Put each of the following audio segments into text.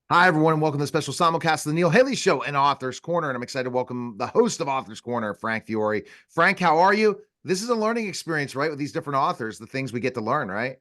Hi, everyone, and welcome to the special simulcast of the Neil Haley Show and Author's Corner. And I'm excited to welcome the host of Author's Corner, Frank Fiore. Frank, how are you? This is a learning experience, right? With these different authors, the things we get to learn, right?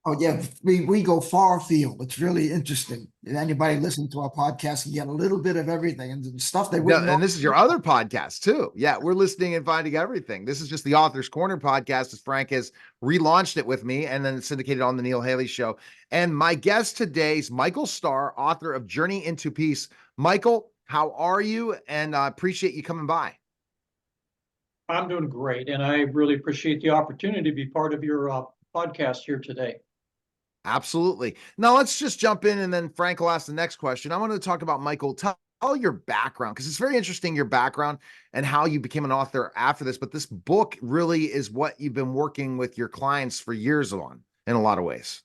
Oh yeah, we go far afield. It's really interesting. And anybody listening to our podcast can get a little bit of everything and stuff they wouldn't know. And this is your other podcast, too. Yeah, we're listening and finding everything. This is just the Author's Corner podcast, as Frank has relaunched it with me, and then it's syndicated on the Neil Haley Show. And my guest today is Michael Starr, author of Journey into Peace. Michael, how are you? And I appreciate you coming by. I'm doing great, and I really appreciate the opportunity to be part of your podcast here today. Absolutely. Now let's just jump in, and then Frank will ask the next question. I want to talk about Michael. Tell your background, because it's very interesting, your background and how you became an author after this. But this book really is what you've been working with your clients for years on in a lot of ways.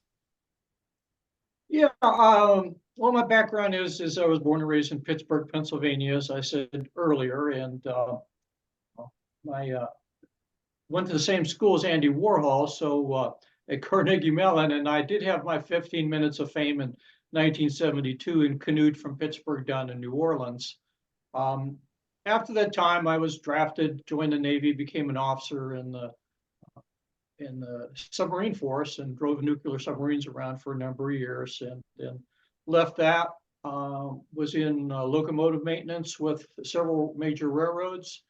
Yeah, well, my background is I was born and raised in Pittsburgh, Pennsylvania, as I said earlier, and I went to the same school as Andy Warhol, so at Carnegie Mellon, and I did have my 15 minutes of fame in 1972 and canoed from Pittsburgh down to New Orleans. After that time, I was drafted, joined the Navy, became an officer in the submarine force, and drove nuclear submarines around for a number of years, and then left that. Was in locomotive maintenance with several major railroads,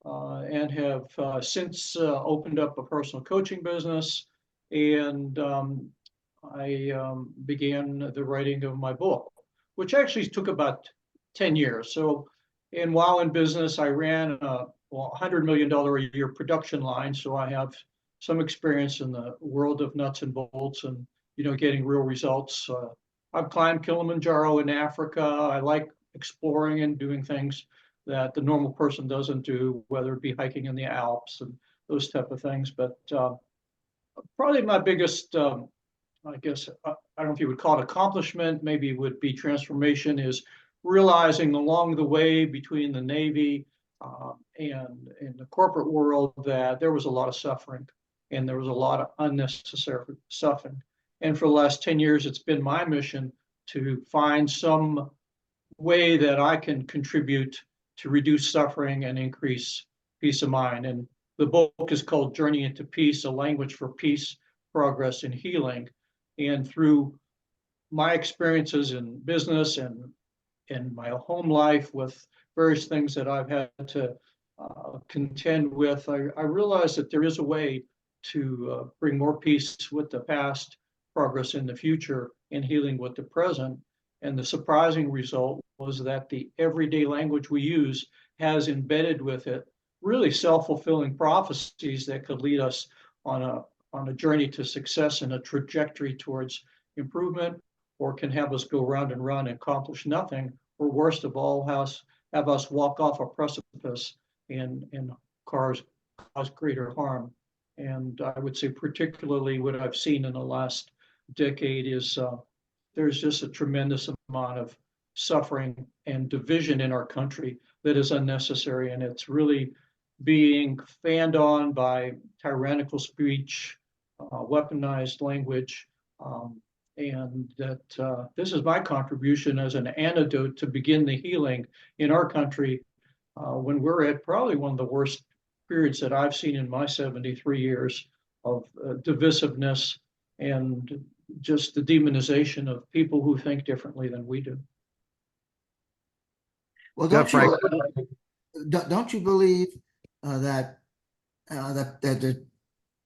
and have since opened up a personal coaching business, and I began the writing of my book, which actually took about 10 years. So, and while in business, I ran a $100 million a year production line. So I have some experience in the world of nuts and bolts and, getting real results. I've climbed Kilimanjaro in Africa. I like exploring and doing things that the normal person doesn't do, whether it be hiking in the Alps and those type of things. But probably my biggest, I guess, I don't know if you would call it accomplishment, maybe it would be transformation, is realizing along the way between the Navy and in the corporate world that there was a lot of suffering, and there was a lot of unnecessary suffering. And for the last 10 years, it's been my mission to find some way that I can contribute to reduce suffering and increase peace of mind. And the book is called Journey into Peace, a language for peace, progress, and healing. And through my experiences in business and in my home life with various things that I've had to contend with, I realized that there is a way to bring more peace with the past, progress in the future, and healing with the present. And the surprising result was that the everyday language we use has embedded with it really self-fulfilling prophecies that could lead us on a journey to success and a trajectory towards improvement, or can have us go round and round and accomplish nothing, or worst of all, have us walk off a precipice and cause greater harm. And I would say particularly what I've seen in the last decade is there's just a tremendous amount of suffering and division in our country that is unnecessary, and it's really being fanned on by tyrannical speech, weaponized language, and that this is my contribution as an antidote to begin the healing in our country when we're at probably one of the worst periods that I've seen in my 73 years of divisiveness and just the demonization of people who think differently than we do. Well, Yeah, Frank. don't you believe that the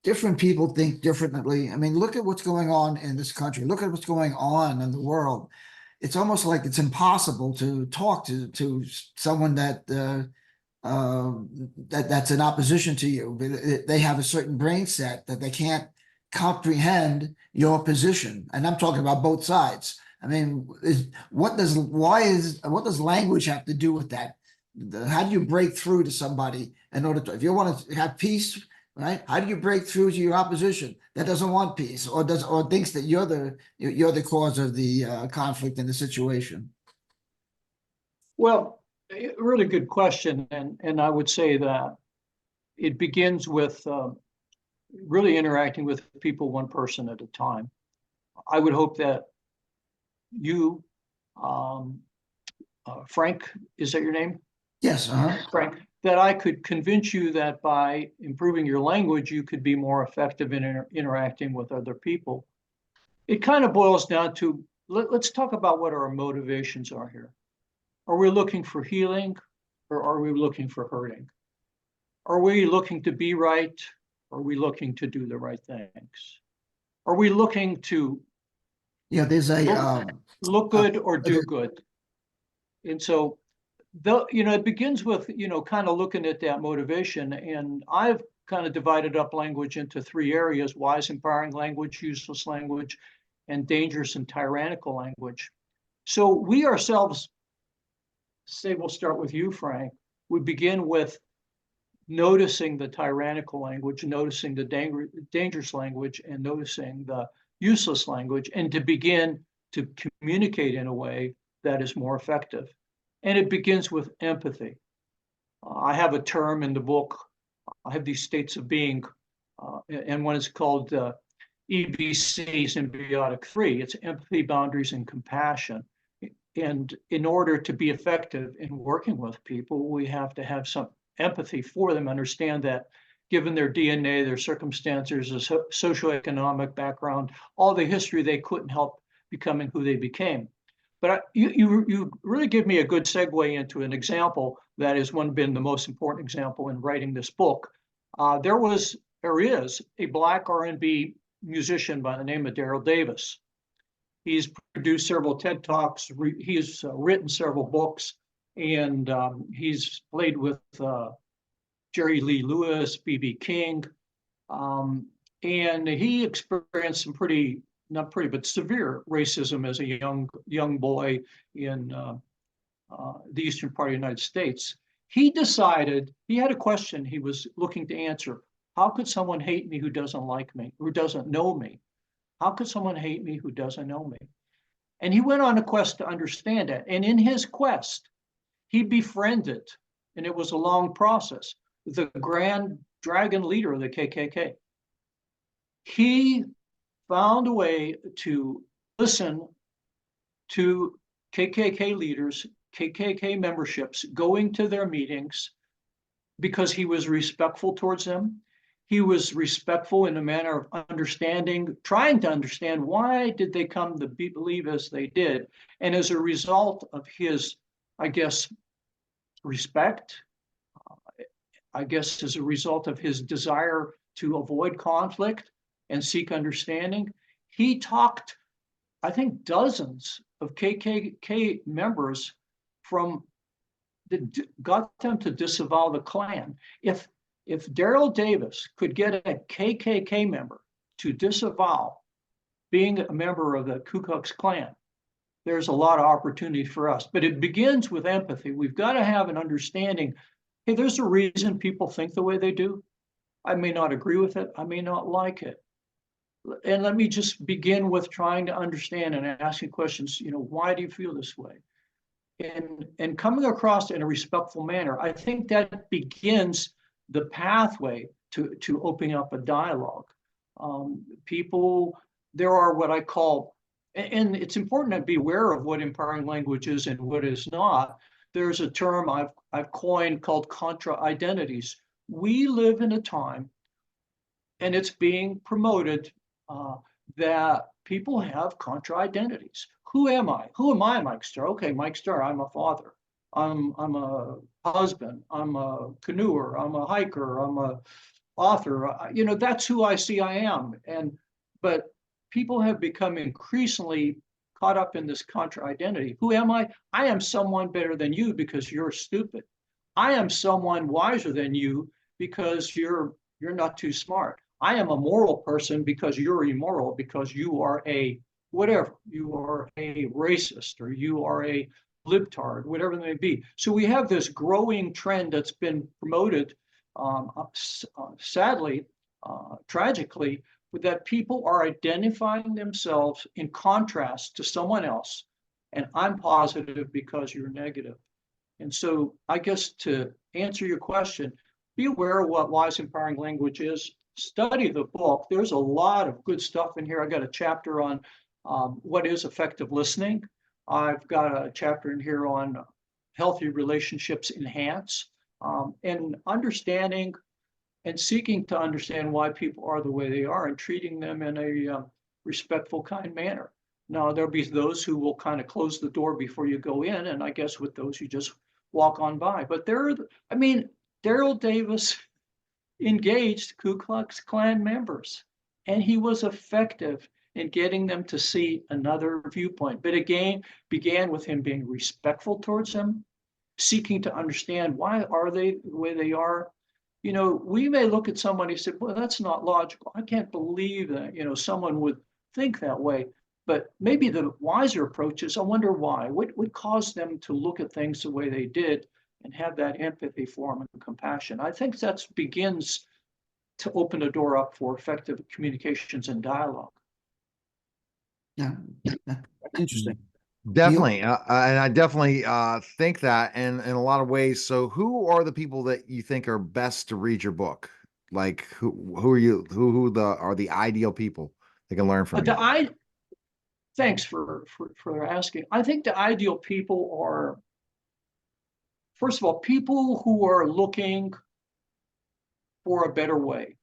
different people think differently? I mean, look at what's going on in this country. Look at what's going on in the world. It's almost like it's impossible to talk to someone that's in opposition to you. They have a certain brain set that they can't comprehend your position, and I'm talking about both sides. I mean, what does language have to do with that? How do you break through to somebody in order to, if you want to have peace, right? How do you break through to your opposition that doesn't want peace, or thinks that you're the cause of the conflict in the situation? Well, really good question, and I would say that it begins with really interacting with people one person at a time. I would hope that you um, Frank, is that your name? Yes, Frank, that I could convince you that by improving your language, you could be more effective in interacting with other people. It kind of boils down to, let's talk about what our motivations are here. Are we looking for healing, or are we looking for hurting? Are we looking to be right? Or are we looking to do the right things? Are we looking to yeah, there's look good or do good? And so, it begins with, kind of looking at that motivation. And I've kind of divided up language into three areas: wise, empowering language, useless language, and dangerous and tyrannical language. So we ourselves, say we'll start with you, Frank, we begin with noticing the tyrannical language, noticing the dangerous language, and noticing the useless language, and to begin to communicate in a way that is more effective. And it begins with empathy. I have a term in the book. I have these states of being, and one is called EBC, symbiotic 3. It's empathy, boundaries, and compassion. And in order to be effective in working with people, we have to have some empathy for them, understand that given their DNA, their circumstances, their socioeconomic background, all the history, they couldn't help becoming who they became. But you really give me a good segue into an example that has been the most important example in writing this book. There is a Black R&B musician by the name of Daryl Davis. He's produced several TED Talks. He's written several books, and he's played with Jerry Lee Lewis, B.B. King, and he experienced some but severe racism as a young boy in the eastern part of the United States. He decided, he had a question he was looking to answer. How could someone hate me who doesn't like me, who doesn't know me? How could someone hate me who doesn't know me? And he went on a quest to understand it. And in his quest, he befriended, and it was a long process, the grand dragon leader of the KKK. He found a way to listen to KKK leaders, KKK memberships, going to their meetings because he was respectful towards them. He was respectful in a manner of understanding, trying to understand why did they come to believe as they did. And as a result of his, I guess, respect, I guess as a result of his desire to avoid conflict and seek understanding, he talked, I think, dozens of KKK members got them to disavow the Klan. If Daryl Davis could get a KKK member to disavow being a member of the Ku Klux Klan, there's a lot of opportunity for us. But it begins with empathy. We've got to have an understanding. Hey, there's a reason people think the way they do. I may not agree with it. I may not like it. And let me just begin with trying to understand and asking questions, why do you feel this way? And coming across in a respectful manner. I think that begins the pathway to opening up a dialogue. There are what I call, and it's important to be aware of what empowering language is and what is not. There's a term I've coined called contra identities. We live in a time, and it's being promoted, that people have contra identities. Who am I? Who am I, Mike Starr? Okay, Mike Starr, I'm a father. I'm a husband. I'm a canoeer. I'm a hiker. I'm a author. That's who I see I am. But people have become increasingly caught up in this contra identity. Who am I? I am someone better than you because you're stupid. I am someone wiser than you because you're not too smart. I am a moral person because you're immoral, because you are a whatever. You are a racist, or you are a libtard, whatever it may be. So we have this growing trend that's been promoted, sadly, tragically, that people are identifying themselves in contrast to someone else. And I'm positive because you're negative. And so I guess to answer your question, be aware of what wise empowering language is. Study the book. There's a lot of good stuff in here. I got a chapter on what is effective listening. I've got a chapter in here on healthy relationships enhance, and understanding and seeking to understand why people are the way they are and treating them in a respectful, kind manner. Now, there'll be those who will kind of close the door before you go in, and I guess with those you just walk on by. But I mean, Daryl Davis engaged Ku Klux Klan members, and he was effective in getting them to see another viewpoint. But again, began with him being respectful towards them, seeking to understand why are they the way they are. You know, we may look at somebody and say, well, that's not logical. I can't believe that, someone would think that way. But maybe the wiser approach is, I wonder why. What would cause them to look at things the way they did and have that empathy for them and compassion? I think that begins to open the door up for effective communications and dialogue. Yeah, interesting. Definitely. And I definitely think that in a lot of ways. So who are the people that you think are best to read your book? Like who are you are the ideal people that can learn from you? Thanks for asking. I think the ideal people are, first of all, people who are looking for a better way.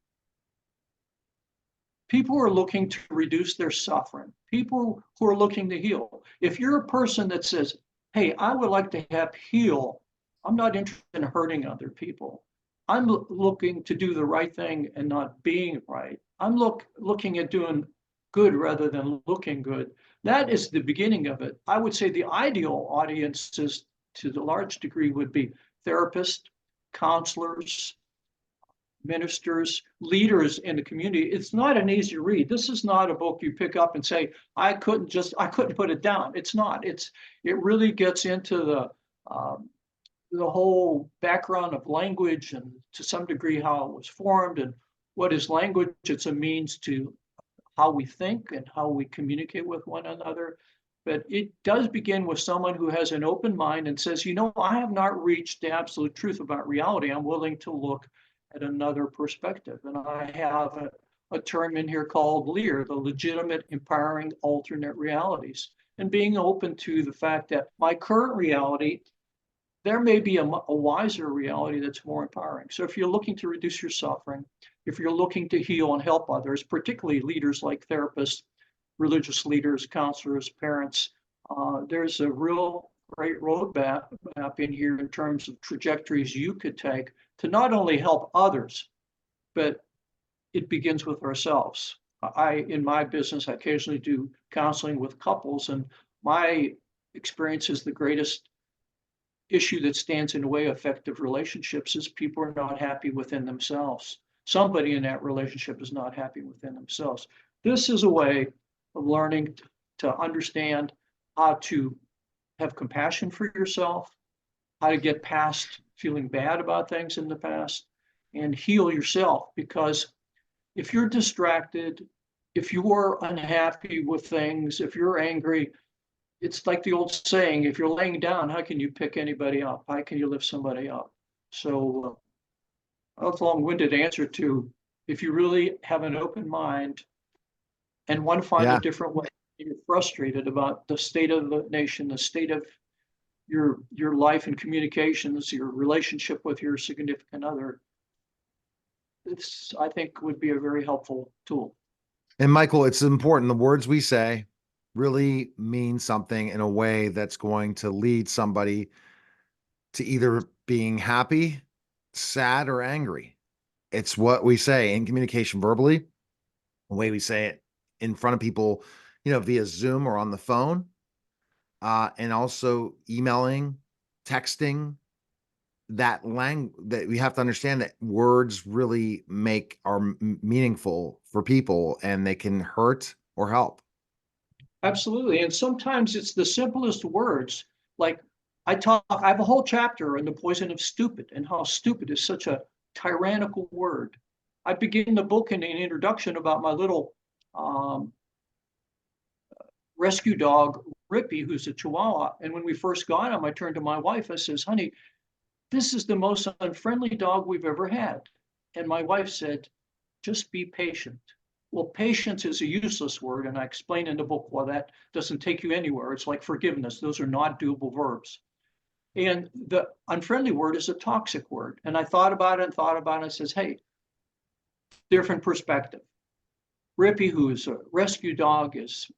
People who are looking to reduce their suffering. People who are looking to heal. If you're a person that says, hey, I would like to have heal, I'm not interested in hurting other people. I'm looking to do the right thing and not being right. I'm looking at doing good rather than looking good. That is the beginning of it. I would say the ideal audiences to the large degree would be therapists, counselors, ministers, leaders in the community. It's not an easy read. This is not a book you pick up and say, I couldn't put it down. It's not. It really gets into the whole background of language and to some degree how it was formed and what is language. It's a means to how we think and how we communicate with one another. But it does begin with someone who has an open mind and says, I have not reached the absolute truth about reality. I'm willing to look at another perspective. And I have a term in here called LEAR, the legitimate, empowering, alternate realities. And being open to the fact that my current reality, there may be a wiser reality that's more empowering. So if you're looking to reduce your suffering, if you're looking to heal and help others, particularly leaders like therapists, religious leaders, counselors, parents, there's a real great roadmap in here in terms of trajectories you could take to not only help others, but it begins with ourselves. In my business, I occasionally do counseling with couples, and my experience is the greatest issue that stands in the way of effective relationships is people are not happy within themselves. Somebody in that relationship is not happy within themselves. This is a way of learning to understand how to have compassion for yourself, how to get past feeling bad about things in the past, and heal yourself. Because if you're distracted, if you're unhappy with things, if you're angry, it's like the old saying, if you're laying down, how can you pick anybody up? How can you lift somebody up? So that's a long-winded answer to, if you really have an open mind and want to find a different way, you're frustrated about the state of the nation, the state of your life and communications, your relationship with your significant other, it's, I think, would be a very helpful tool. And Michael, it's important. The words we say really mean something in a way that's going to lead somebody to either being happy, sad, or angry. It's what we say in communication verbally, the way we say it in front of people, via Zoom or on the phone, and also emailing, texting. That we have to understand that words really are meaningful for people, and they can hurt or help. Absolutely. And sometimes it's the simplest words. Like I have a whole chapter on the poison of stupid and how stupid is such a tyrannical word. I begin the book in an introduction about my little rescue dog, Rippy, who's a Chihuahua. And when we first got him, I turned to my wife. I says, honey, this is the most unfriendly dog we've ever had. And my wife said, just be patient. Well, patience is a useless word, and I explain in the book why that doesn't take you anywhere. It's like forgiveness. Those are not doable verbs. And the unfriendly word is a toxic word. And I thought about it and thought about it and says, hey, different perspective. Rippy, who is a rescue dog, is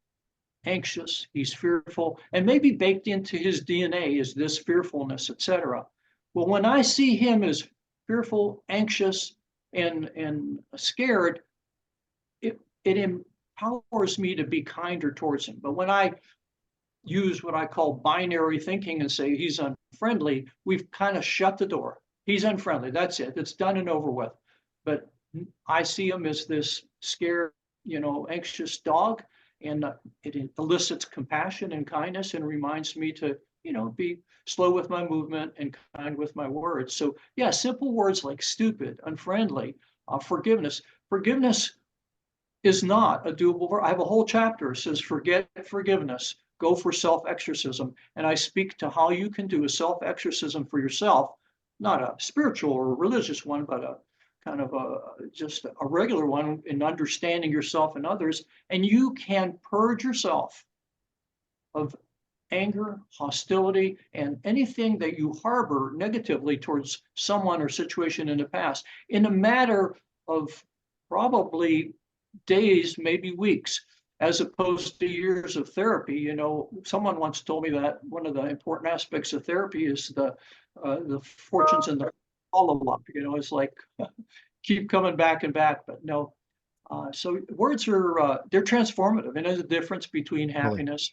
anxious, he's fearful, and maybe baked into his DNA is this fearfulness, etc. Well, when I see him as fearful, anxious, and scared, it empowers me to be kinder towards him. But when I use what I call binary thinking and say he's unfriendly, we've kind of shut the door. He's unfriendly. That's it. It's done and over with. But I see him as this scared, anxious dog, and it elicits compassion and kindness and reminds me to, be slow with my movement and kind with my words. So yeah, simple words like stupid, unfriendly, forgiveness. Forgiveness is not a doable verb. I have a whole chapter that says forget forgiveness, go for self-exorcism. And I speak to how you can do a self-exorcism for yourself, not a spiritual or religious one, but a kind of just a regular one in understanding yourself and others. And you can purge yourself of anger, hostility, and anything that you harbor negatively towards someone or situation in the past in a matter of probably days, maybe weeks, as opposed to years of therapy. Someone once told me that one of the important aspects of therapy is the fortunes and the follow-up. It's like keep coming back and back, but no. So words are they're transformative, and there's a difference between happiness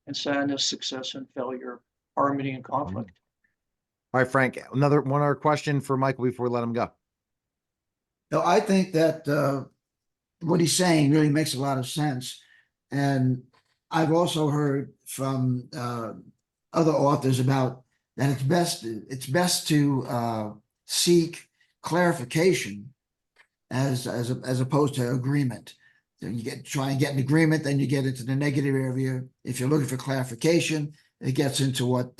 and sadness, success and failure, harmony and conflict. All right, Frank, one other question for Michael before we let him go. No, I think that what he's saying really makes a lot of sense. And I've also heard from other authors about that it's best to seek clarification as opposed to agreement. So you try and get an agreement, then you get into the negative area. If you're looking for clarification, it gets into what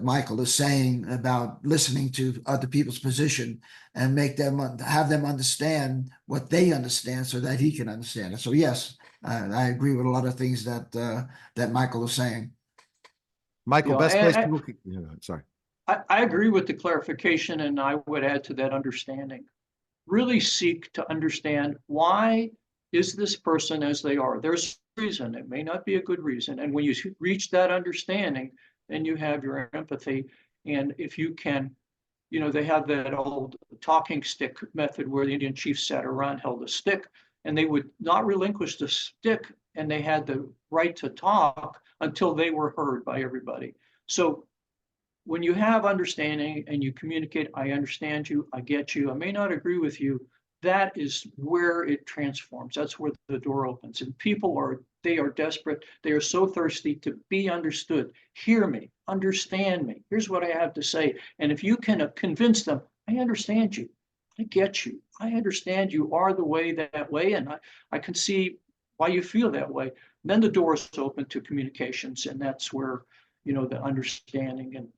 Michael is saying about listening to other people's position and have them understand what they understand so that he can understand it. So yes, I agree with a lot of things that Michael is saying. Michael, best place people sorry. I agree with the clarification, and I would add to that understanding. Really seek to understand, why is this person as they are? There's a reason. It may not be a good reason. And when you reach that understanding, then you have your empathy. And if you can, they have that old talking stick method where the Indian chiefs sat around, held a stick, and they would not relinquish the stick, and they had the right to talk until they were heard by everybody. So when you have understanding and you communicate, I understand you, I get you, I may not agree with you, that is where it transforms. That's where the door opens. And people are desperate. They are so thirsty to be understood. Hear me, understand me. Here's what I have to say. And if you can convince them, I understand you, I get you, I understand you are the way that way, and I can see why you feel that way. Then the door is open to communications, and that's where the understanding and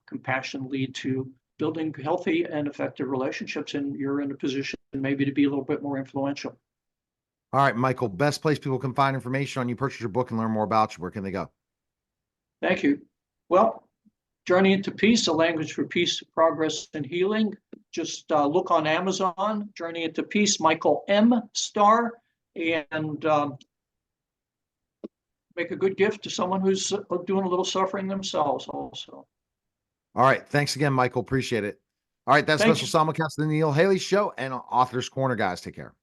compassion lead to building healthy and effective relationships, and you're in a position maybe to be a little bit more influential. All right, Michael, best place people can find information on you, purchase your book, and learn more about you. Where can they go? Thank you. Well, Journey into Peace, a language for peace, progress, and healing. Just look on Amazon, Journey into Peace, Michael M. Starr, and make a good gift to someone who's doing a little suffering themselves also. All right. Thanks again, Michael. Appreciate it. All right. That's special simulcast of the Neil Haley Show and Author's Corner, guys. Take care.